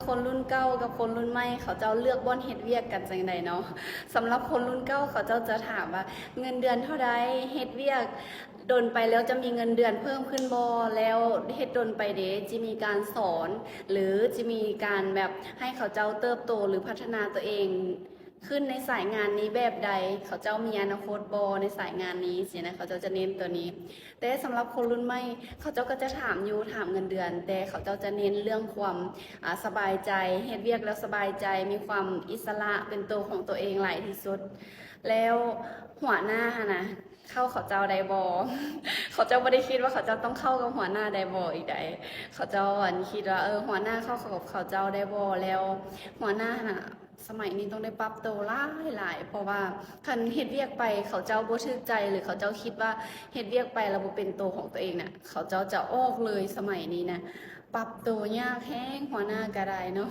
คนรุ่นเก้ากับคนรุ่นใหม่เขาเจ้าเลือกบ่อนเฮ็ดเวียกกันจังใดเนาะสำหรับคนรุ่นเก้าเขาเจ้าจะถามว่าเงินเดือนเท่าใดเฮ็ดเวียกโดนไปแล้วจะมีเงินเดือนเพิ่มขึ้นบ่แล้วเฮ็ดโดนไปเด้จะมีการสอนหรือจะมีการแบบให้เขาเจ้าเติบโตหรือพัฒนาตัวเองขึ้นในสายงานนี้แบบใดเขาเจ้ามีอนาคตบ่ในสายงานนี้สินะเขาเจ้าจะเน้นตัวนี้ แต่สำหรับคนรุ่นใหม่เขาเจ้าก็จะถามอยู่ถามเงินเดือน แต่เขาเจ้าจะเน้นเรื่องความสบายใจเฮ็ดเวียกแล้วสบายใจมีความอิสระเป็นตัวของตัวเองหลายที่สุดแล้วหัวหน้านะเข้าเขาเจ้าไดบอ เขาเจ้าไม่ได้คิดว่าเขาเจ้าต้องเข้ากับหัวหน้าไดบออีกใดเขาเจ้าคิดว่าหัวหน้าเข้ากับเขาเจ้าไดบอแล้วหัวหน้าน่ะสมัยนี้ต้องได้ปรับตัวหลายเพราะว่าคันเฮ็ดเวียกไปเขาเจ้าบ่ชื่นใจหรือเขาเจ้าคิดว่าเฮ็ดเวียกไปแล้วบ่เป็นตัวของตัวเองน่ะเขาเจ้าจะออกเลยสมัยนี้นะปรับตัวยากแฮงหัวหน้าก็ได้เนาะ